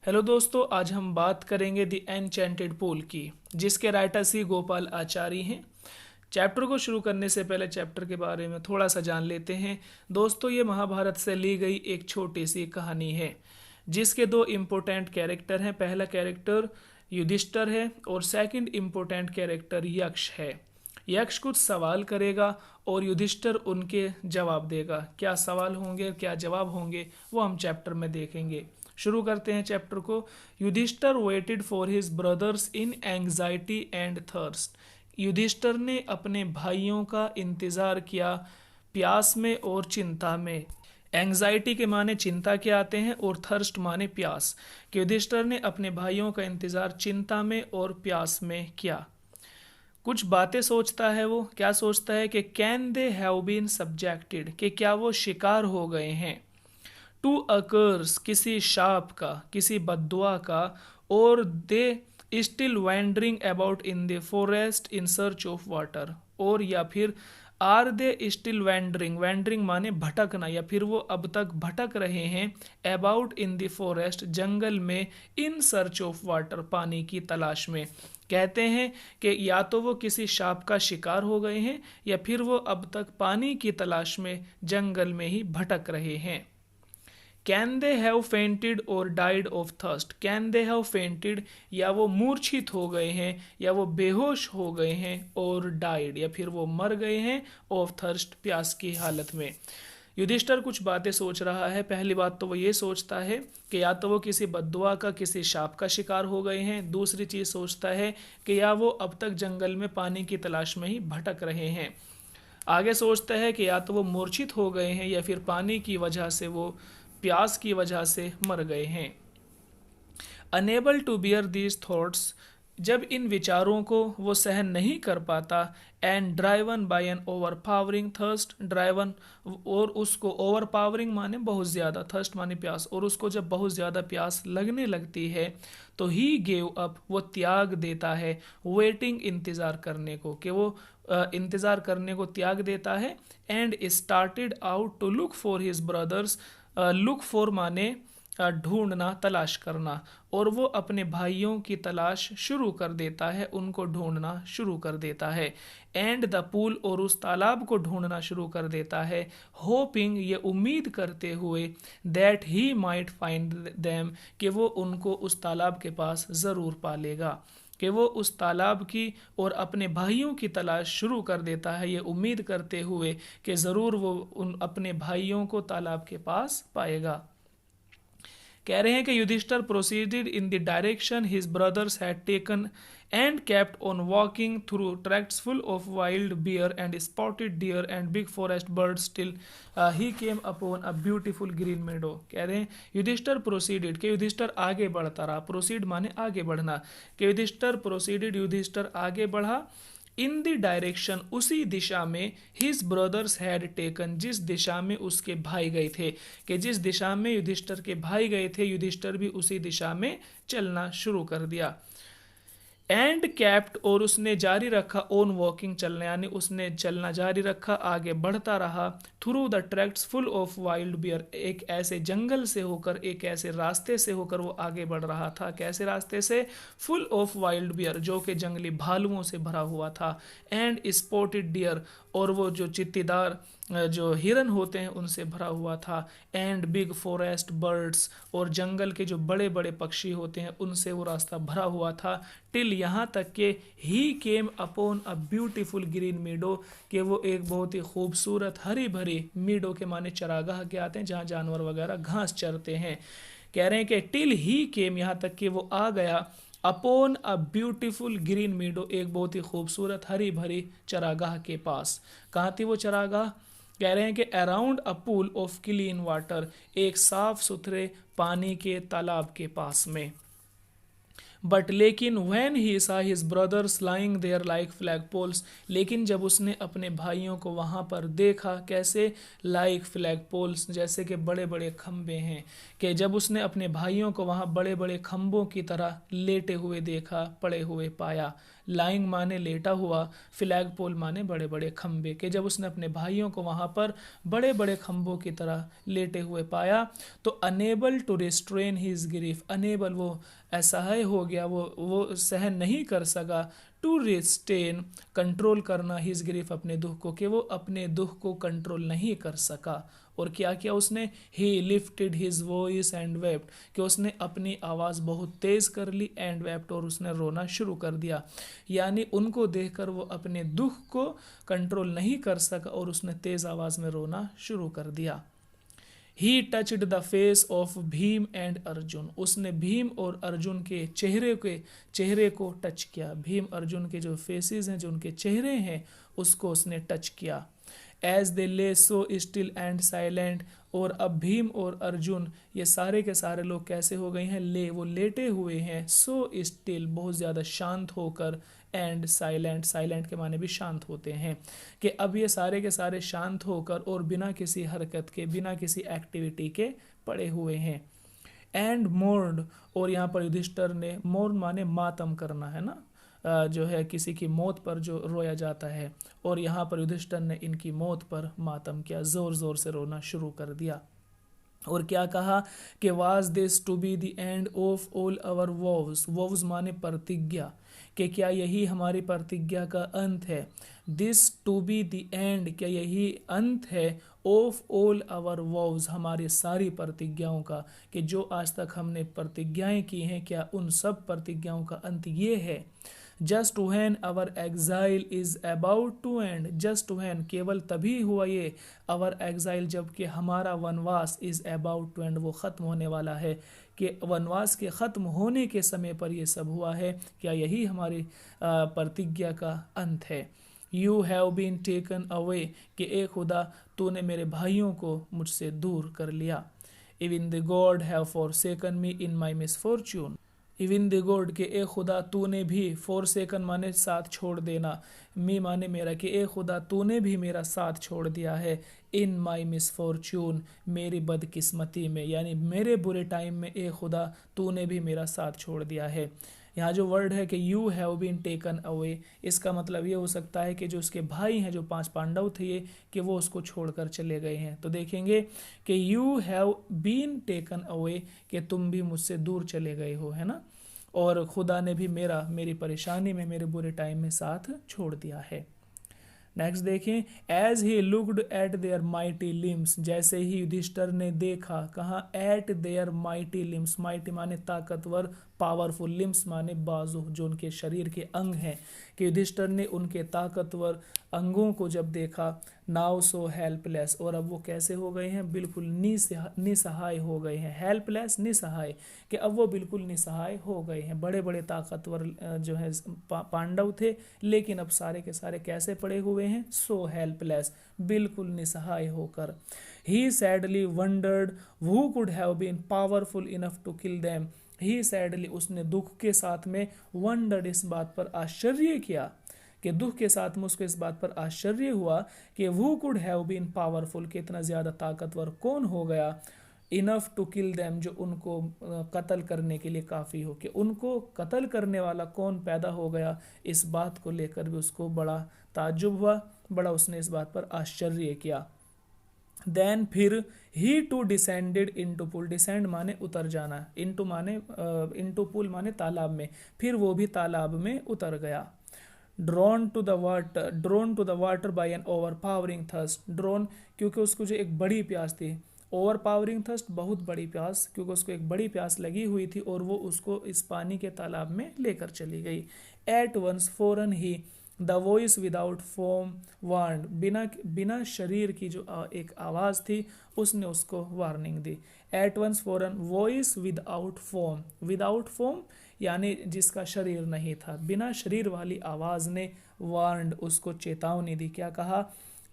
Hello दोस्तों, आज हम बात करेंगे द एनचेंटेड पूल की, जिसके राइटर सी गोपाल आचार्य हैं। चैप्टर को शुरू करने से पहले चैप्टर के बारे में थोड़ा सा जान लेते हैं। दोस्तों, ये महाभारत से ली गई एक छोटी सी कहानी है, जिसके दो इम्पोर्टेंट कैरेक्टर हैं। पहला कैरेक्टर युधिष्ठिर है और सेकंड इम्पोर्टेंट कैरेक्टर यक्ष है। यक्ष कुछ सवाल करेगा और युधिष्ठिर उनके जवाब देगा। क्या सवाल होंगे, क्या जवाब होंगे, वो हम चैप्टर में देखेंगे। शुरू करते हैं चैप्टर को। Yudhishthir waited for his brothers in anxiety and thirst. Yudhishthir ने अपने भाइयों का इंतजार किया प्यास में और चिंता में। एंग्जाइटी के माने चिंता के आते हैं और थर्स्ट माने प्यास। कि युधिष्ठिर ने अपने भाइयों का इंतजार चिंता में और प्यास में किया। कुछ बातें सोचता है वो। क्या सोचता है कि can they have been subjected, कि क्या वो शिकार हो गए हैं, टू अकर्स, किसी शाप का, किसी बद्दुआ का, और they still wandering about in the forest in search of water, और या फिर are they still wandering, wandering माने भटकना, या फिर वो अब तक भटक रहे हैं, अबाउट इन द फॉरेस्ट, जंगल में, इन सर्च ऑफ वाटर, पानी की तलाश में। कहते हैं कि या तो वो किसी शाप का शिकार हो गए हैं या फिर वो अब तक पानी की तलाश में जंगल में ही भटक रहे हैं। कैन दे हैव फेंटेड और died of thirst, can they have fainted, या वो मूर्छित हो गए हैं या वो बेहोश हो गए हैं, और डाइड, या फिर वो मर गए हैं, ऑफ थर्स्ट, प्यास की हालत में। युधिष्ठिर कुछ बातें सोच रहा है। पहली बात तो वो ये सोचता है कि या तो वो किसी बद्दुआ का, किसी शाप का शिकार हो गए हैं। दूसरी चीज़ सोचता है कि या वो अब तक जंगल में पानी की तलाश में ही भटक रहे हैं। आगे सोचता है कि या तो वो मूर्छित हो गए हैं या फिर पानी की वजह से, वो प्यास की वजह से मर गए हैं। Unable to bear these thoughts, जब इन विचारों को वो सहन नहीं कर पाता, and driven by an overpowering thirst, driven, और उसको ओवरपावरिंग माने बहुत ज़्यादा, थर्स्ट माने प्यास, और उसको जब बहुत ज़्यादा प्यास लगने लगती है तो ही गेव अप, वो त्याग देता है, वेटिंग, इंतज़ार करने को, कि वो इंतज़ार करने को त्याग देता है। And started out to look for his brothers, look for माने ढूंढना, तलाश करना, और वो अपने भाइयों की तलाश शुरू कर देता है, उनको ढूंढना शुरू कर देता है। एंड द पूल, और उस तालाब को ढूंढना शुरू कर देता है। होपिंग, ये उम्मीद करते हुए, that he might find them, कि वो उनको उस तालाब के पास ज़रूर पालेगा। कि वो उस तालाब की और अपने भाइयों की तलाश शुरू कर देता है, ये उम्मीद करते हुए कि ज़रूर वो उन अपने भाइयों को तालाब के पास पाएगा। कह रहे हैं कि Yudhishthira proceeded in the direction his brothers had taken and kept on walking through tracts full of wild bear and spotted deer and big forest birds till he came upon a beautiful green meadow. कह रहे हैं Yudhishthir proceeded, कि युधिष्ठिर आगे बढ़ता रहा, proceed माने आगे बढ़ना, कि युधिष्ठिर प्रोसीडेड, युधिष्ठिर आगे बढ़ा, इन द डायरेक्शन, उसी दिशा में, हिज ब्रदर्स हैड टेकन, जिस दिशा में उसके भाई गए थे, कि जिस दिशा में युधिष्ठिर के भाई गए थे, युधिष्ठिर भी उसी दिशा में चलना शुरू कर दिया। एंड कैप्ट, और उसने जारी रखा, ऑन वॉकिंग, चलना, यानी उसने चलना जारी रखा, आगे बढ़ता रहा, through the tracts full of wild bear, एक ऐसे जंगल से होकर, एक ऐसे रास्ते से होकर वो आगे बढ़ रहा था। कैसे रास्ते से? फुल ऑफ वाइल्ड बियर, जो कि जंगली भालुओं से भरा हुआ था। एंड स्पॉटेड डियर, और वो जो चित्तीदार जो हिरन होते हैं उनसे भरा हुआ था। एंड बिग फॉरेस्ट बर्ड्स, और जंगल के जो बड़े बड़े पक्षी होते हैं उनसे वो रास्ता भरा हुआ था। टिल, यहाँ तक के he came upon a beautiful green meadow, कि वो एक बहुत ही खूबसूरत हरी भरी, मीडो के माने चरागाह के आते हैं जहाँ जानवर वगैरह घास चरते हैं। कह रहे हैं कि टिल ही केम, यहाँ तक कि वो आ गया, अपॉन अ ब्यूटीफुल ग्रीन मीडो, एक बहुत ही खूबसूरत हरी भरी चरागाह के पास। कहाँ थी वो चरागाह? कह रहे हैं कि around a pool of clean water, एक साफ सुथरे पानी के तालाब के पास में। बट लेकिन when he saw his brothers lying there like flag poles, लेकिन जब उसने अपने भाइयों को वहाँ पर देखा, कैसे, लाइक फ्लैग पोल्स, जैसे कि बड़े बड़े खम्भे हैं, कि जब उसने अपने भाइयों को वहाँ बड़े बड़े खम्भों की तरह लेटे हुए देखा, पड़े हुए पाया। लाइंग माने लेटा हुआ, फ्लैग पोल माने बड़े बड़े खम्भे, कि जब उसने अपने भाइयों को वहाँ पर बड़े बड़े खम्भों की तरह लेटे हुए पाया तो unable to restrain his grief, unable वो असहाय हो गया, वो सहन नहीं कर सका, टू रिस्टेन कंट्रोल करना, हिज ग्रीफ अपने दुख को, कि वो अपने दुख को कंट्रोल नहीं कर सका। और क्या किया उसने, ही lifted his voice and wept, कि उसने अपनी आवाज़ बहुत तेज़ कर ली, एंड वेप्ट, और उसने रोना शुरू कर दिया। यानी उनको देखकर वो अपने दुख को कंट्रोल नहीं कर सका और उसने तेज़ आवाज़ में रोना शुरू कर दिया। He touched the face of Bhima and Arjuna, उसने भीम और अर्जुन के चेहरे को टच किया। भीम अर्जुन के जो फेसेस हैं, जो उनके चेहरे हैं, उसको उसने टच किया। एज दे ले सो स्टिल एंड साइलेंट, और अब भीम और अर्जुन ये सारे के सारे लोग कैसे हो गए हैं, वो लेटे हुए हैं, सो स्टिल बहुत ज़्यादा शांत होकर, एंड साइलेंट, साइलेंट के माने भी शांत होते हैं, कि अब ये सारे के सारे शांत होकर और बिना किसी हरकत के, बिना किसी एक्टिविटी के पड़े हुए हैं। एंड मोर्न, और यहाँ पर युधिष्ठिर ने, मोर्न माने मातम करना है ना, जो है किसी की मौत पर जो रोया जाता है, और यहाँ पर युधिष्ठिर ने इनकी मौत पर मातम किया, ज़ोर ज़ोर से रोना शुरू कर दिया। और क्या कहा कि was this to be the end of all our vows, vows माने प्रतिज्ञा, कि क्या यही हमारी प्रतिज्ञा का अंत है। This to be the end, क्या यही अंत है, ऑफ ऑल आवर वोव्स, हमारी सारी प्रतिज्ञाओं का, कि जो आज तक हमने प्रतिज्ञाएं की हैं, क्या उन सब प्रतिज्ञाओं का अंत ये है। Just when our exile is about to end, just when, केवल तभी हुआ ये, आवर एग्जाइल, जबकि हमारा वनवास, इज अबाउट टू एंड, वो ख़त्म होने वाला है, कि वनवास के ख़त्म होने के समय पर ये सब हुआ है। क्या यही हमारी प्रतिज्ञा का अंत है। You have been taken away, कि ए खुदा तूने मेरे भाइयों को मुझसे दूर कर लिया। Even the God have forsaken me in my misfortune, even the God, के ए खुदा तूने भी, फॉरसेकन माने साथ छोड़ देना, मी माने मेरा, कि ए खुदा तूने भी मेरा साथ छोड़ दिया है, इन माई मिसफॉर्च्यून, मेरी बदकिस्मती में, यानी मेरे बुरे टाइम में ए खुदा तूने भी मेरा साथ छोड़ दिया है। यहाँ जो वर्ड है कि you have been taken away, इसका मतलब ये हो सकता है कि जो उसके भाई हैं, जो 5 पांडव थे ये, कि वो उसको छोड़कर चले गए हैं। तो देखेंगे कि you have been taken away, कि तुम भी मुझसे दूर चले गए हो, है ना, और खुदा ने भी मेरी परेशानी में, मेरे बुरे टाइम में साथ छोड़ दिया है। नेक्स्ट देखें, as he looked at their mighty limbs, जैसे ही युधिष्ठिर ने देखा, कहाँ, at their mighty limbs, mighty माने ताकतवर, पावरफुल, लिम्स माने बाजू, जो उनके शरीर के अंग हैं, कि युधिष्ठिर ने उनके ताकतवर अंगों को जब देखा, नाउ सो हेल्पलेस, और अब वो कैसे हो गए हैं, बिल्कुल निसहाय हो गए हैं, हेल्पलेस निसहाय, कि अब वो बिल्कुल निसहाय हो गए हैं। बड़े बड़े ताकतवर जो है पांडव थे, लेकिन अब सारे के सारे कैसे पड़े हुए हैं, सो हेल्पलेस, बिल्कुल निसहाय होकर। He sadly wondered who could have been powerful enough to kill them, he sadly, उसने दुख के साथ में, वंडर्ड, इस बात पर आश्चर्य किया, कि दुख के साथ में उसको इस बात पर आश्चर्य हुआ कि वो कुड हैव बीन पावरफुल, कि इतना ज़्यादा ताकतवर कौन हो गया, इनफ टू किल देम, जो उनको कत्ल करने के लिए काफ़ी हो, कि उनको कत्ल करने वाला कौन पैदा हो गया, इस बात को लेकर भी उसको बड़ा ताज्जुब हुआ, बड़ा उसने इस बात पर आश्चर्य किया। देन फिर he too descended into pool, descend माने उतर जाना, इनटू पूल माने तालाब में, फिर वो भी तालाब में उतर गया। Drawn to the water by an overpowering thirst, drawn क्योंकि उसको जो एक बड़ी प्यास थी, ओवरपावरिंग थर्स्ट बहुत बड़ी प्यास, क्योंकि उसको एक बड़ी प्यास लगी हुई थी और वो उसको इस पानी के तालाब में लेकर चली गई। एट वंस फौरन ही, the voice without form warn, बिना शरीर की जो एक आवाज़ थी, उसने उसको वार्निंग दी। एट वंस फौरन, voice without form, without form यानी जिसका शरीर नहीं था, बिना शरीर वाली आवाज़ ने वार्नड, उसको चेतावनी दी। क्या कहा,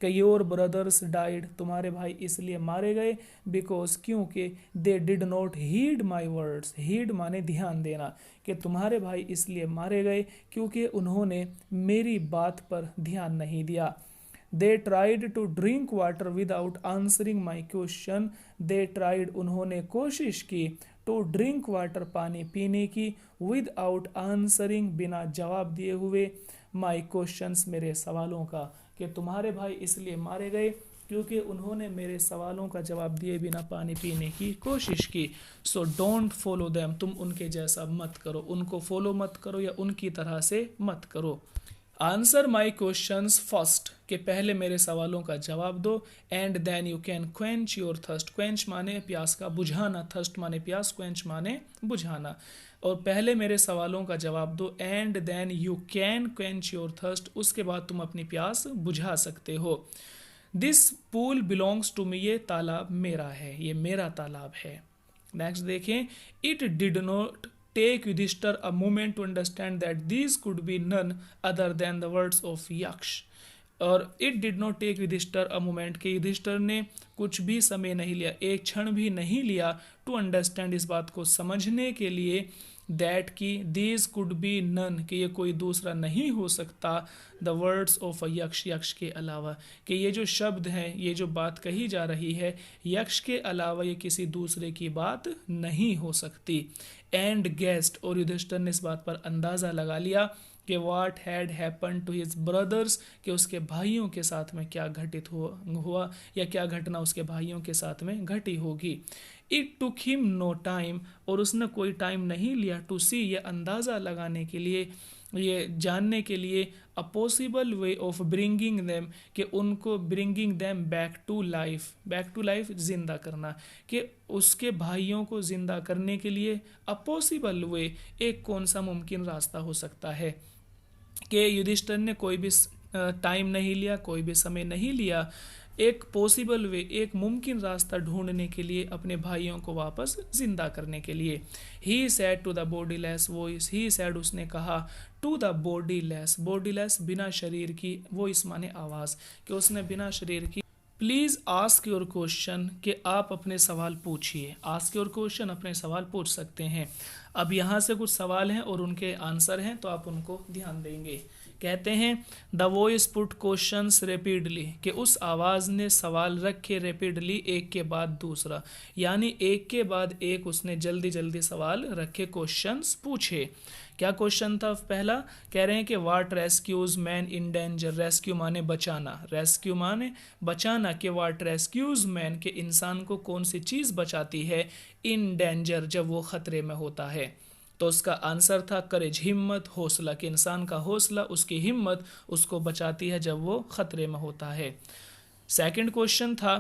कि योर ब्रदर्स डाइड, तुम्हारे भाई इसलिए मारे गए, बिकॉज क्योंकि they did not heed my words, heed माने ध्यान देना, कि तुम्हारे भाई इसलिए मारे गए क्योंकि उन्होंने मेरी बात पर ध्यान नहीं दिया। They tried to drink water without answering my question, they tried उन्होंने कोशिश की, टू ड्रिंक वाटर पानी पीने की, विदाउट आंसरिंग बिना जवाब दिए हुए, माई क्वेश्चंस मेरे सवालों का, कि तुम्हारे भाई इसलिए मारे गए क्योंकि उन्होंने मेरे सवालों का जवाब दिए बिना पानी पीने की कोशिश की। सो डोंट फॉलो देम, तुम उनके जैसा मत करो, उनको फॉलो मत करो या उनकी तरह से मत करो। आंसर माई क्वेश्चंस फर्स्ट, कि पहले मेरे सवालों का जवाब दो, and then you can quench your thirst, quench माने प्यास का बुझाना, थर्स्ट माने प्यास, क्वेंच माने बुझाना, और पहले मेरे सवालों का जवाब दो, and then you can quench your thirst, उसके बाद तुम अपनी प्यास बुझा सकते हो। This pool belongs to me, ये तालाब मेरा है, ये मेरा तालाब है। नेक्स्ट देखें, it did not take Yudhishthir a moment to understand that these could be none other than the words of Yaksh, और it did not take Yudhishthira a moment, के युधिष्ठिर ने कुछ भी समय नहीं लिया, एक क्षण भी नहीं लिया, टू अंडरस्टैंड इस बात को समझने के लिए, दैट की दीज कुड बी नन, कि ये कोई दूसरा नहीं हो सकता, द वर्ड्स ऑफ अ यक्ष, यक्ष के अलावा, कि ये जो शब्द हैं, ये जो बात कही जा रही है, यक्ष के अलावा ये किसी दूसरे की बात नहीं हो सकती। एंड गेस्ट, और युधिष्ठिर ने इस बात पर अंदाज़ा लगा लिया कि what had happen to his brothers, कि उसके भाइयों के साथ में क्या घटित हुआ या क्या घटना उसके भाइयों के साथ में घटी होगी। It took him no time, और उसने कोई टाइम नहीं लिया, टू सी, ये अंदाज़ा लगाने के लिए, ये जानने के लिए, a possible way of bringing them, कि उनको bringing them back to life, back to life जिंदा करना, कि उसके भाइयों को जिंदा करने के लिए अ पॉसिबल वे, एक कौन सा मुमकिन रास्ता हो सकता है, कि युधिष्ठिर ने कोई भी टाइम नहीं लिया, कोई भी समय नहीं लिया, एक पॉसिबल वे, एक मुमकिन रास्ता ढूंढने के लिए, अपने भाइयों को वापस जिंदा करने के लिए। He said to the bodyless voice, he said उसने कहा, टू द बॉडीलेस, बॉडीलेस बिना शरीर की, वॉइस माने आवाज़, कि उसने बिना शरीर की, प्लीज़ आस्क योर क्वेश्चन, कि आप अपने सवाल पूछिए, आस्क योर क्वेश्चन, अपने सवाल पूछ सकते हैं। अब यहाँ से कुछ सवाल हैं और उनके आंसर हैं, तो आप उनको ध्यान देंगे। कहते हैं the voice put questions rapidly, कि उस आवाज़ ने सवाल रखे रेपिडली, एक के बाद दूसरा, यानी एक के बाद एक उसने जल्दी जल्दी सवाल रखे, क्वेश्चंस पूछे। क्या क्वेश्चन था पहला, कह रहे हैं कि what rescues man in danger, rescue माने बचाना, रेस्क्यू माने बचाना, कि वाट रेस्क्यूज मैन, के इंसान को कौन सी चीज़ बचाती है, इन डेंजर, जब वो ख़तरे में होता है। तो उसका आंसर था करेज, हिम्मत, हौसला, कि इंसान का हौसला, उसकी हिम्मत उसको बचाती है जब वो ख़तरे में होता है। सेकंड क्वेश्चन था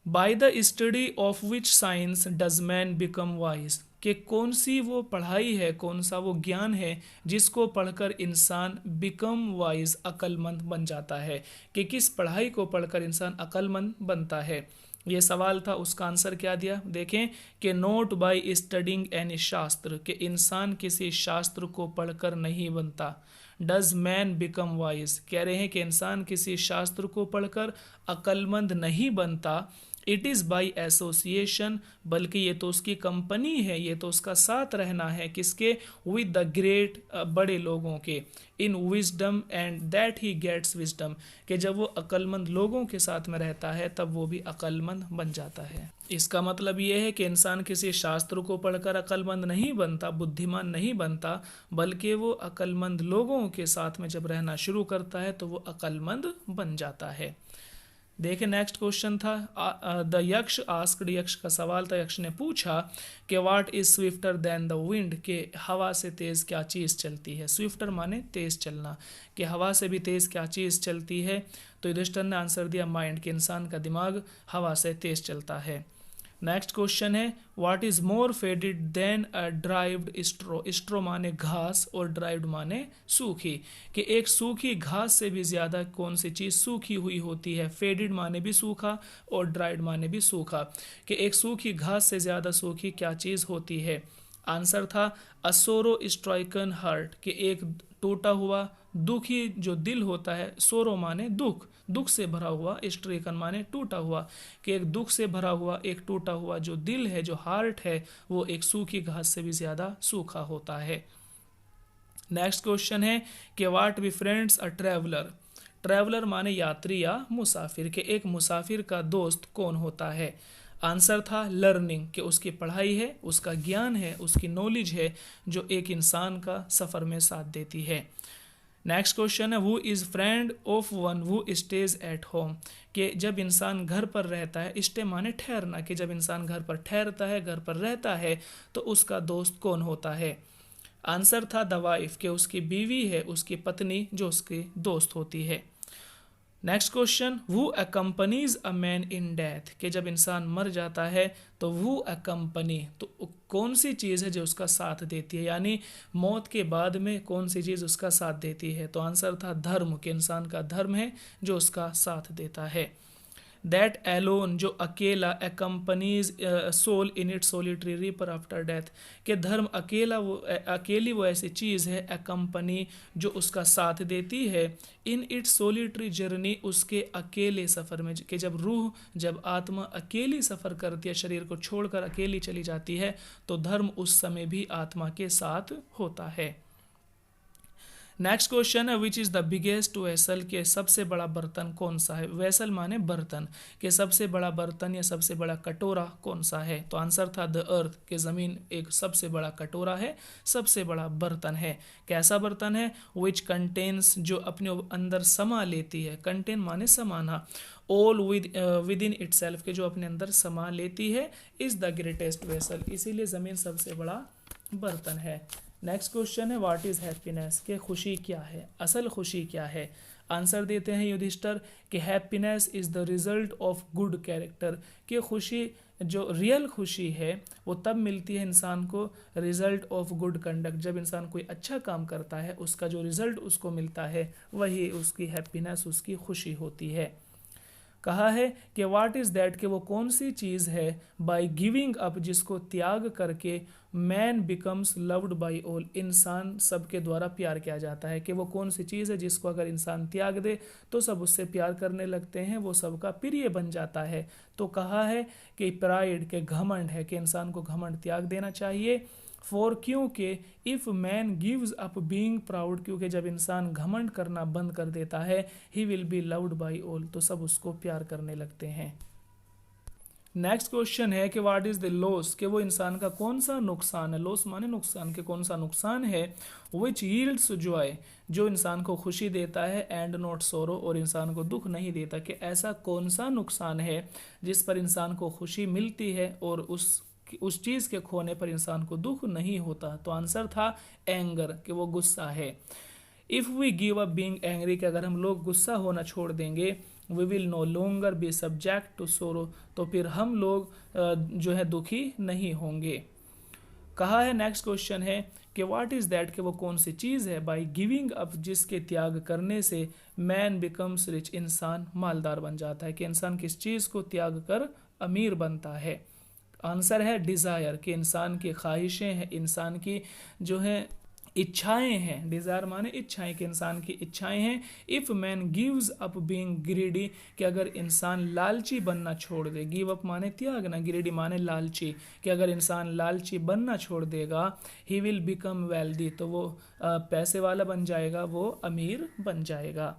by the study of which science does man become wise, कि कौन सी वो पढ़ाई है, कौन सा वो ज्ञान है जिसको पढ़कर इंसान बिकम वाइज, अक्लमंद बन जाता है, कि किस पढ़ाई को पढ़कर इंसान अक्लमंद बनता है। ये सवाल था, उसका आंसर क्या दिया देखें, कि नोट बाय स्टडिंग एनी शास्त्र, कि इंसान किसी शास्त्र को पढ़कर नहीं बनता। डज मैन बिकम वाइज, कह रहे हैं कि इंसान किसी शास्त्र को पढ़कर अक्लमंद नहीं बनता। इट इज़ बाई एसोसिएशन, बल्कि ये तो उसकी कंपनी है, ये तो उसका साथ रहना है, किसके, विद द ग्रेट, बड़े लोगों के, in wisdom and that he gets wisdom, कि जब वो अक्लमंद लोगों के साथ में रहता है तब वो भी अक्लमंद बन जाता है। इसका मतलब ये है कि इंसान किसी शास्त्र को पढ़कर अक्लमंद नहीं बनता, बुद्धिमान नहीं बनता, बल्कि वो अक्लमंद लोगों के साथ में जब रहना शुरू करता है तो वो अक्लमंद बन जाता है। देखिए नेक्स्ट क्वेश्चन था द यक्ष आस्क्ड, यक्ष का सवाल था, यक्ष ने पूछा कि what is swifter than the wind, के हवा से तेज़ क्या चीज़ चलती है। स्विफ्टर माने तेज़ चलना, कि हवा से भी तेज़ क्या चीज़ चलती है। तो युधिष्ठिर ने आंसर दिया माइंड, कि इंसान का दिमाग हवा से तेज़ चलता है। नेक्स्ट क्वेश्चन है what is more faded than a dried straw, straw माने घास और ड्राइव्ड माने सूखी, कि एक सूखी घास से भी ज़्यादा कौन सी चीज़ सूखी हुई होती है। फेडेड माने भी सूखा और ड्राइड माने भी सूखा, कि एक सूखी घास से ज़्यादा सूखी क्या चीज़ होती है। आंसर था अ सोरो स्ट्राइकन हार्ट, कि एक टूटा हुआ दुखी जो दिल होता है, सोरो माने दुख, दुख से भरा हुआ, स्ट्राइकन माने टूटा हुआ, कि एक दुख से भरा हुआ, एक टूटा हुआ जो दिल है, जो हार्ट है, वो एक सूखी घास से भी ज़्यादा सूखा होता है। नेक्स्ट क्वेश्चन है कि व्हाट बिफ्रेंड्स अ ट्रैवलर। ट्रैवलर माने यात्री या मुसाफिर, के एक मुसाफिर का दोस्त कौन होता है। आंसर था लर्निंग, कि उसकी पढ़ाई है, उसका ज्ञान है, उसकी नॉलेज है, जो एक इंसान का सफ़र में साथ देती है। नेक्स्ट क्वेश्चन है who is friend of one who stays at home, कि जब इंसान घर पर रहता है, स्टे माने ठहरना, कि जब इंसान घर पर ठहरता है, घर पर रहता है, तो उसका दोस्त कौन होता है। आंसर था द वाइफ, के उसकी बीवी है, उसकी पत्नी, जो उसकी दोस्त होती है। Next question who accompanies a man in death, कि जब इंसान मर जाता है तो हु अकम्पनी, तो कौन सी चीज़ है जो उसका साथ देती है, यानी मौत के बाद में कौन सी चीज़ उसका साथ देती है। तो आंसर था धर्म, कि इंसान का धर्म है जो उसका साथ देता है। दैट एलोन, जो अकेला, accompanies soul in it solitary reaper after death, के धर्म अकेला वो अकेली वो ऐसी चीज़ है, एकम्पनी, जो उसका साथ देती है, इन इट सोलिटरी जर्नी, उसके अकेले सफ़र में, कि जब रूह, जब आत्मा अकेली सफ़र करती है, शरीर को छोड़कर अकेली चली जाती है, तो धर्म उस समय भी आत्मा के साथ होता है। नेक्स्ट क्वेश्चन है which is the biggest vessel, के सबसे बड़ा बर्तन कौन सा है। वेसल माने बर्तन, के सबसे बड़ा बर्तन या सबसे बड़ा कटोरा कौन सा है। तो आंसर था द अर्थ, के ज़मीन एक सबसे बड़ा कटोरा है, सबसे बड़ा बर्तन है। कैसा बर्तन है, विच कंटेन्स, जो अपने अंदर समा लेती है, कंटेन माने समाना, all with in it self, के जो अपने अंदर समा लेती है, इज़ द ग्रेटेस्ट वेसल, इसीलिए ज़मीन सबसे बड़ा बर्तन है। नेक्स्ट क्वेश्चन है व्हाट इज़ हैप्पीनेस, के खुशी क्या है, असल खुशी क्या है। आंसर देते हैं युधिष्ठिर कि happiness is the result of good character, कि खुशी, जो रियल खुशी है, वो तब मिलती है इंसान को, रिजल्ट ऑफ गुड कंडक्ट, जब इंसान कोई अच्छा काम करता है, उसका जो रिजल्ट उसको मिलता है, वही उसकी हैप्पीनेस, उसकी खुशी होती है। कहा है कि व्हाट इज़ दैट, कि वो कौन सी चीज़ है, बाय गिविंग अप, जिसको त्याग करके, man becomes loved by all, इंसान सबके द्वारा प्यार किया जाता है, कि वो कौन सी चीज़ है जिसको अगर इंसान त्याग दे तो सब उससे प्यार करने लगते हैं, वो सबका प्रिय बन जाता है। तो कहा है कि प्राइड, के घमंड है, कि इंसान को घमंड त्याग देना चाहिए। फॉर, क्योंकि if man gives up being proud, क्योंकि जब इंसान घमंड करना बंद कर देता है, he will be loved by all, तो सब उसको प्यार करने लगते हैं। नेक्स्ट क्वेश्चन है कि व्हाट इज़ द लॉस, कि वो इंसान का कौन सा नुकसान है, लॉस माने नुकसान, के कौन सा नुकसान है, विच यील्ड्स जॉय, जो इंसान को खुशी देता है, एंड नॉट सोरो, और इंसान को दुख नहीं देता, कि ऐसा कौन सा नुकसान है जिस पर इंसान को खुशी मिलती है और उस चीज़ के खोने पर इंसान को दुख नहीं होता। तो आंसर था एंगर, कि वो गुस्सा है। If we give up being angry, कि अगर हम लोग गुस्सा होना छोड़ देंगे, we will no longer be subject to sorrow, तो फिर हम लोग जो है दुखी नहीं होंगे। कहा है नेक्स्ट क्वेश्चन है कि व्हाट इज़ दैट, कि वो कौन सी चीज़ है, बाय गिविंग अप, जिसके त्याग करने से मैन बिकम्स रिच, इंसान मालदार बन जाता है, कि इंसान किस चीज़ को त्याग कर अमीर बनता है। आंसर है डिज़ायर, कि इंसान की ख्वाहिशें हैं, इंसान की जो है इच्छाएं हैं, डिज़ायर माने इच्छाएं, कि इंसान की इच्छाएं हैं। If man gives up being greedy, कि अगर इंसान लालची बनना छोड़ दे, गिव अप माने त्यागना, ग्रीडी माने लालची, कि अगर इंसान लालची बनना छोड़ देगा, ही विल बिकम वेल्दी, तो वो पैसे वाला बन जाएगा, वो अमीर बन जाएगा।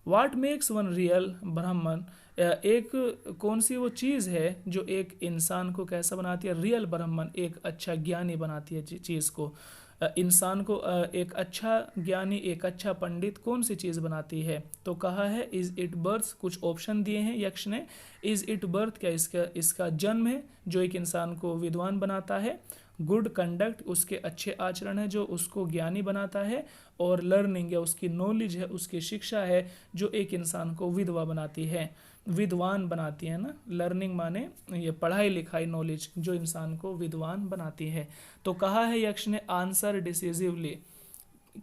व्हाट मेक्स वन रियल ब्राह्मण, एक कौन सी वो चीज़ है जो एक इंसान को कैसा बनाती है, रियल ब्राह्मण, एक अच्छा ज्ञानी बनाती है चीज़ को, इंसान को एक अच्छा ज्ञानी, एक अच्छा पंडित कौन सी चीज़ बनाती है। तो कहा है इज़ इट बर्थ, कुछ ऑप्शन दिए हैं यक्ष ने। इज़ इट बर्थ, क्या इसका जन्म है जो एक इंसान को विद्वान बनाता है। गुड कंडक्ट, उसके अच्छे आचरण है जो उसको ज्ञानी बनाता है। और लर्निंग, या उसकी नॉलेज है, उसकी शिक्षा है जो एक इंसान को विधवा बनाती है, विद्वान बनाती है ना। लर्निंग माने ये पढ़ाई लिखाई, नॉलेज, जो इंसान को विद्वान बनाती है। तो कहा है यक्ष ने आंसर डिसिसिवली,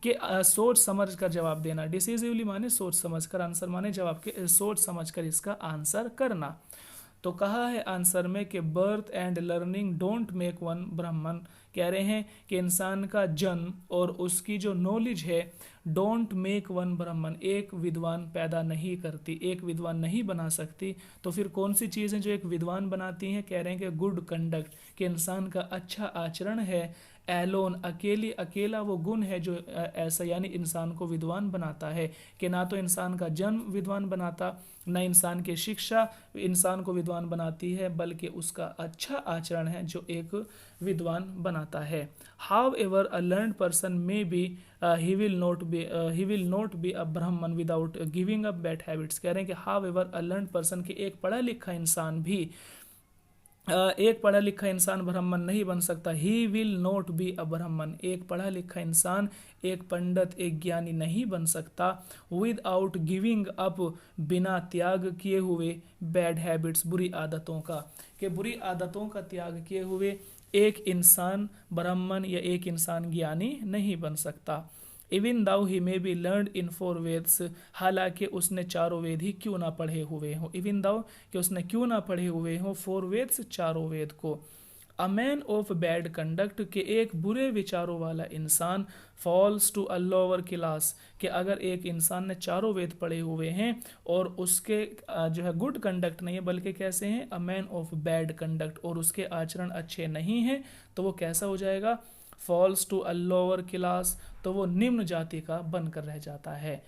कि सोच समझ कर जवाब देना। डिसिसिवली माने सोच समझ कर, आंसर माने जवाब के, सोच समझ कर इसका आंसर करना। तो कहा है आंसर में कि birth and learning don't make one ब्राह्मण, कह रहे हैं कि इंसान का जन्म और उसकी जो नॉलेज है डोंट मेक वन ब्राह्मण, एक विद्वान पैदा नहीं करती, एक विद्वान नहीं बना सकती। तो फिर कौन सी चीज़ें जो एक विद्वान बनाती हैं? कह रहे हैं कि गुड कंडक्ट, कि इंसान का अच्छा आचरण है। एलोन, अकेला वो गुण है जो ऐसा यानी इंसान को विद्वान बनाता है, कि ना तो इंसान का जन्म विद्वान बनाता, ना इंसान की शिक्षा इंसान को विद्वान बनाती है, बल्कि उसका अच्छा आचरण है जो एक विद्वान बनाता है। However a learn person may be he will not be a Brahmin without giving up bad habits. कह रहे हैं कि however a learn person, कि एक पढ़ा लिखा इंसान भी एक पढ़ा लिखा इंसान ब्राह्मण नहीं बन सकता। ही विल नॉट बी अ ब्राह्मण, एक पढ़ा लिखा इंसान, एक पंडित, एक ज्ञानी नहीं बन सकता। विदाउट गिविंग अप, बिना त्याग किए हुए, बैड हैबिट्स, बुरी आदतों का, कि बुरी आदतों का त्याग किए हुए एक इंसान ब्राह्मण या एक इंसान ज्ञानी नहीं बन सकता। Even though he may be learn in 4 Vedas, हालांकि उसने चारों वेद ही क्यों ना पढ़े हुए हों। इवन दाउ, कि उसने क्यों ना पढ़े हुए हों 4 वेद्स, चारों वेद को। A man of bad conduct, के एक बुरे विचारों वाला इंसान, falls to a lower class, कि अगर एक इंसान ने चारों वेद पढ़े हुए हैं और उसके जो है गुड कंडक्ट नहीं है, बल्कि कैसे हैं? अ मैन ऑफ बैड कंडक्ट, और उसके आचरण अच्छे नहीं हैं, तो वो कैसा हो जाएगा? Falls to a lower class, तो वो निम्न जाति का बनकर रह जाता है।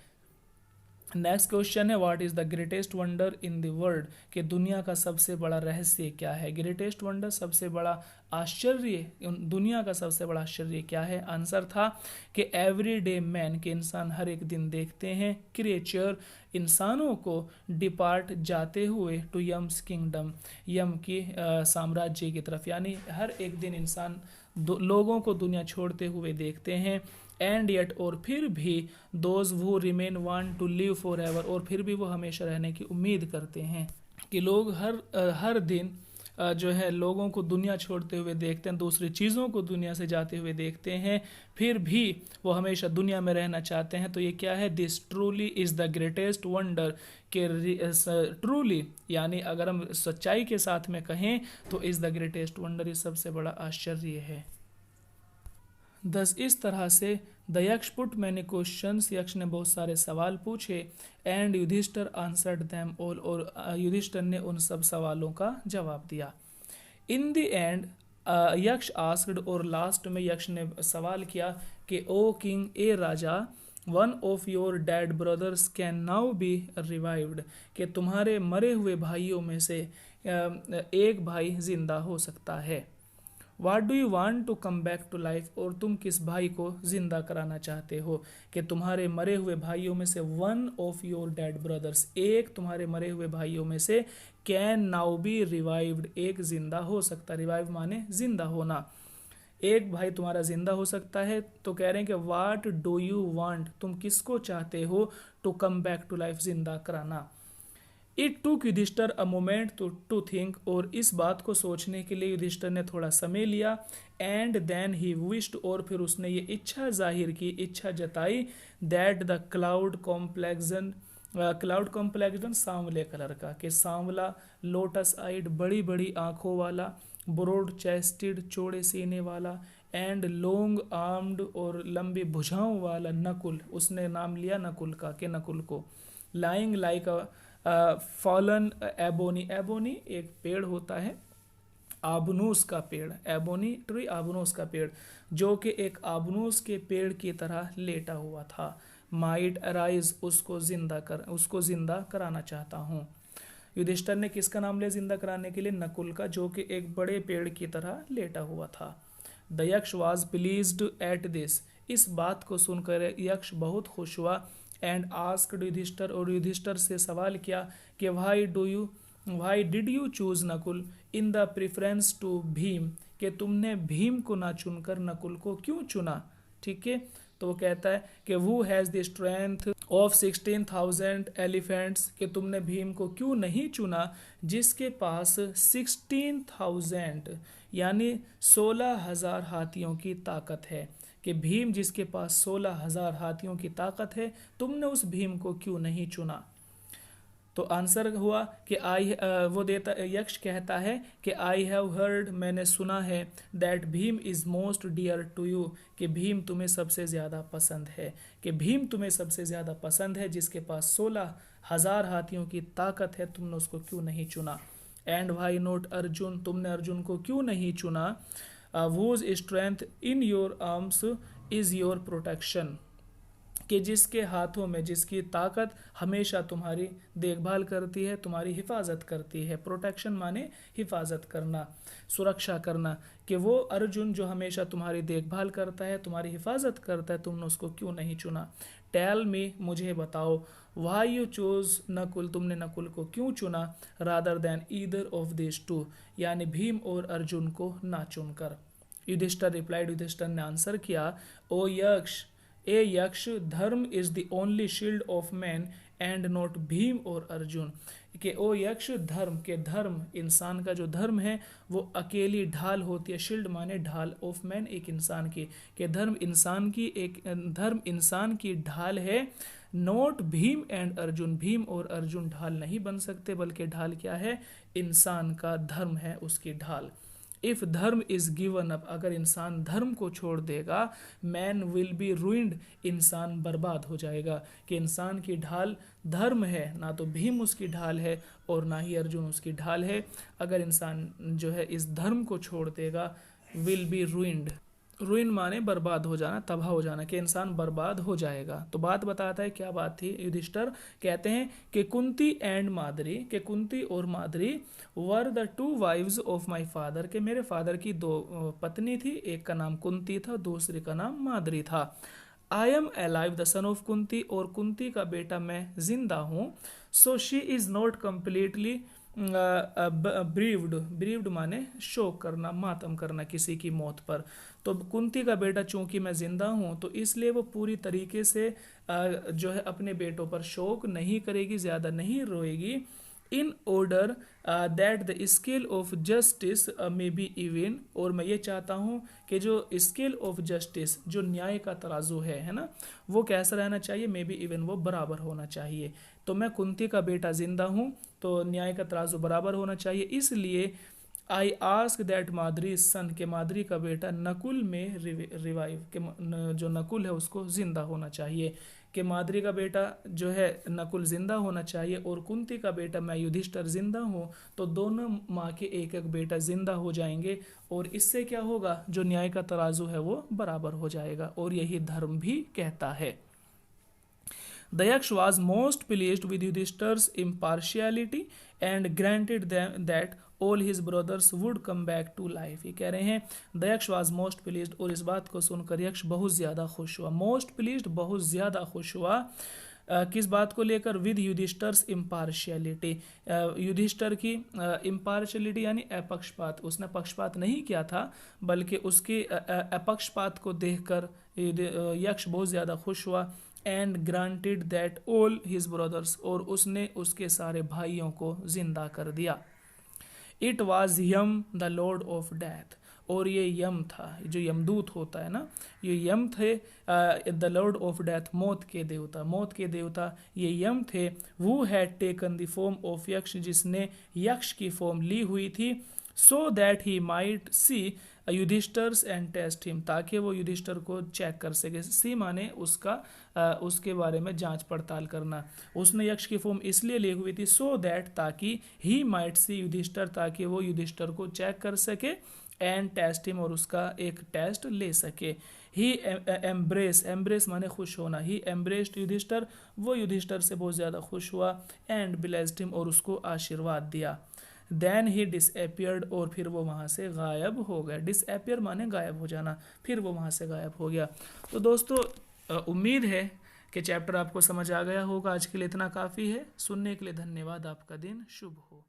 नेक्स्ट क्वेश्चन है what is the greatest wonder in the world, कि दुनिया का सबसे बड़ा रहस्य क्या है? ग्रेटेस्ट वंडर, सबसे बड़ा आश्चर्य, दुनिया का सबसे बड़ा आश्चर्य क्या है? आंसर था कि एवरीडे मैन, के इंसान हर एक दिन देखते हैं, क्रिएचर, इंसानों को, डिपार्ट, जाते हुए, टू यम्स किंगडम, यम की साम्राज्य की तरफ, यानी हर एक दिन इंसान लोगों को दुनिया छोड़ते हुए देखते हैं। एंड येट, और फिर भी, those who remain want to live for ever, और फिर भी वो हमेशा रहने की उम्मीद करते हैं, कि लोग हर दिन जो है लोगों को दुनिया छोड़ते हुए देखते हैं, दूसरी चीज़ों को दुनिया से जाते हुए देखते हैं, फिर भी वो हमेशा दुनिया में रहना चाहते हैं। तो ये क्या है? This truly is the greatest wonder, के ट्रूली यानी अगर हम सच्चाई के साथ में कहें तो इज़ द ग्रेटेस्ट वंडर, ये सबसे बड़ा आश्चर्य है। दस इस तरह से द यक्ष पुट मैनी क्वेश्चंस, यक्ष ने बहुत सारे सवाल पूछे, and Yudhishthira answered them all, और युधिष्ठिर ने उन सब सवालों का जवाब दिया। In the end Yaksha asked, और लास्ट में यक्ष ने सवाल किया कि ओ किंग, ए राजा, one of your dead brothers can now be revived, कि तुम्हारे मरे हुए भाइयों में से एक भाई जिंदा हो सकता है। What do you want to come back to life, और तुम किस भाई को जिंदा कराना चाहते हो? कि तुम्हारे मरे हुए भाइयों में से one of your dead brothers, एक तुम्हारे मरे हुए भाइयों में से, कैन नाउ बी रिवाइव्ड, एक जिंदा हो सकता। रिवाइव माने जिंदा होना, एक भाई तुम्हारा जिंदा हो सकता है। तो कह रहे हैं कि वाट डू यू वांट, तुम किसको चाहते हो? To come back to life, जिंदा कराना। It took Yudhishthira a moment to think, और इस बात को सोचने के लिए युधिष्ठिर ने थोड़ा समय लिया। एंड देन ही विश्ड, और फिर उसने ये इच्छा जाहिर की, इच्छा जताई, दैट द क्लाउड कॉम्प्लेक्सन सांवले कलर का, कि सांवला, लोटस आइड, बड़ी बड़ी आंखों वाला, ब्रॉड चेस्टेड, चौड़े सीने वाला, एंड लॉन्ग आर्म्ड, और लंबी भुजाओं वाला, नकुल, उसने नाम लिया नकुल का, के नकुल को, lying like fallen ebony, ebony एक पेड़ होता है, आबनूस का पेड़, एबोनी ट्री, आबनूस का पेड़, जो कि एक आबनूस के पेड़ की तरह लेटा हुआ था। माइट अराइज, उसको जिंदा कराना चाहता हूँ। युधिष्ठिर ने किसका नाम लिया जिंदा कराने के लिए? नकुल का, जो कि एक बड़े पेड़ की तरह लेटा हुआ था। द यक्ष वॉज प्लीज्ड एट दिस, इस बात को सुनकर यक्ष बहुत खुश हुआ। एंड आस्क्ड युधिष्ठिर, और युधिष्ठिर से सवाल किया कि why did you choose Nakul in the preference to Bhim, कि तुमने भीम को ना चुनकर नकुल को क्यों चुना? ठीक है, तो वो कहता है कि वो has the strength of 16,000 elephants, कि तुमने भीम को क्यों नहीं चुना जिसके पास 16,000 यानी 16,000 हाथियों की ताकत है, कि भीम जिसके पास 16,000 हाथियों की ताकत है, तुमने उस भीम को क्यों नहीं चुना? तो आंसर हुआ कि वो देता, यक्ष कहता है कि आई हैव हर्ड, मैंने सुना है, that Bhim is most dear to you, कि भीम तुम्हें सबसे ज़्यादा पसंद है, कि भीम तुम्हें सबसे ज़्यादा पसंद है, जिसके पास 16,000 हाथियों की ताकत है, तुमने उसको क्यों नहीं चुना। एंड वाई नोट अर्जुन, तुमने अर्जुन को क्यों नहीं चुना। Whose strength in your arms is your protection, कि जिसके हाथों में, जिसकी ताकत हमेशा तुम्हारी देखभाल करती है, तुम्हारी हिफाजत करती है। प्रोटेक्शन माने हिफाजत करना, सुरक्षा करना, कि वो अर्जुन जो हमेशा तुम्हारी देखभाल करता है, तुम्हारी हिफाजत करता है, तुमने उसको क्यों नहीं चुना। टेल मी, मुझे बताओ, वाई यू चोज नकुल, तुमने नकुल को क्यों चुना, rather than either of this two, यानी भीम और अर्जुन को ना चुनकर। युधिष्ठिर रिप्लाइड, युधिष्ठिर ने आंसर किया, ओ यक्ष, ए यक्ष, धर्म is the only shield of man and not Bhim और अर्जुन, कि ओ यक्ष, धर्म, के धर्म, इंसान का जो धर्म है वो अकेली ढाल होती है। शील्ड माने ढाल, ऑफ मैन एक इंसान की, कि धर्म इंसान की ढाल है। नॉट भीम एंड अर्जुन, भीम और अर्जुन ढाल नहीं बन सकते, बल्कि ढाल क्या है, इंसान का धर्म है उसकी ढाल। इफ धर्म इज गिवन अप, अगर इंसान धर्म को छोड़ देगा, मैन विल बी रूइंड, इंसान बर्बाद हो जाएगा, कि इंसान की ढाल धर्म है, ना तो भीम उसकी ढाल है और ना ही अर्जुन उसकी ढाल है। अगर इंसान जो है इस धर्म को छोड़ देगा, विल बी रूइंड, रुइन माने बर्बाद हो जाना, तबाह हो जाना, कि इंसान बर्बाद हो जाएगा। तो बात बताता है, क्या बात थी। युधिष्ठिर कहते हैं कि कुंती एंड माद्री, के कुंती और Madri were the 2 wives of my father, के मेरे फादर की 2 पत्नी थी, एक का नाम कुंती था, दूसरी का नाम माद्री था। I am alive the son of Kunti, और कुंती का बेटा मैं जिंदा हूँ। So she is not completely bereaved माने शोक करना, मातम करना किसी की मौत पर। तो कुंती का बेटा चूंकि मैं जिंदा हूँ, तो इसलिए वो पूरी तरीके से जो है अपने बेटों पर शोक नहीं करेगी, ज़्यादा नहीं रोएगी। In order that the scale of justice may be even, और मैं ये चाहता हूँ कि जो स्केल ऑफ जस्टिस, जो न्याय का तराजू है ना, वो कैसा रहना चाहिए, मे बी इवन, वो बराबर होना चाहिए। तो मैं कुंती का बेटा जिंदा हूँ, तो न्याय का तराजू बराबर होना चाहिए, इसलिए आई आस्क दैट माद्री सन, के माद्री का बेटा नकुल में रिवाइव, के जो नकुल है उसको जिंदा होना चाहिए, कि माद्री का बेटा जो है नकुल जिंदा होना चाहिए, और कुंती का बेटा मैं युधिष्ठिर जिंदा हूँ, तो दोनों माँ के एक एक बेटा जिंदा हो जाएंगे, और इससे क्या होगा, जो न्याय का तराजू है वो बराबर हो जाएगा, और यही धर्म भी कहता है। The Yaksh was most pleased with Yudhishthir's impartiality and granted them that all his brothers would come back to life। ये कह रहे हैं The Yaksh was most pleased, और इस बात को सुनकर यक्ष बहुत ज़्यादा खुश हुआ। most pleased, बहुत ज़्यादा खुश हुआ। किस बात को लेकर, विद युधिष्ठिर्स इम्पार्शियलिटी, युधिष्ठिर की इम्पार्शियलिटी यानी अपक्षपात, उसने पक्षपात नहीं किया था, बल्कि उसके अपक्षपात को देखकर यक्ष बहुत ज़्यादा खुश हुआ। And granted that all his brothers, और उसने उसके सारे भाइयों को जिंदा कर दिया। It was Yama the lord of death, और ये यम था, जो यमदूत होता है ना, ये यम थे, द लॉर्ड ऑफ डेथ, मौत के देवता, मौत के देवता ये यम थे। वो had taken the form of Yaksha, जिसने यक्ष की फॉर्म ली हुई थी, so that he might see Yudhishthira's and test him, ताकि वो युधिष्ठिर को चेक कर सके। सी माने उसके बारे में जांच पड़ताल करना। उसने यक्ष की फॉर्म इसलिए ली हुई थी, सो दैट, ताकि ही माइट सी युधिष्ठिर, ताकि वो युधिष्ठिर को चेक कर सके, एंड टेस्ट हिम, और उसका एक टेस्ट ले सके। ही एम्ब्रेस माने खुश होना, ही एम्ब्रेस्ड युधिष्ठिर, वो युधिष्ठिर से बहुत ज़्यादा खुश हुआ, एंड ब्लेस्ड हिम, और उसको आशीर्वाद दिया। देन ही डिसअपियर्ड, और फिर वो वहाँ से गायब हो गया। डिसअपियर माने गायब हो जाना, फिर वो वहाँ से गायब हो गया। तो दोस्तों उम्मीद है कि चैप्टर आपको समझ आ गया होगा। आज के लिए इतना काफ़ी है। सुनने के लिए धन्यवाद। आपका दिन शुभ हो।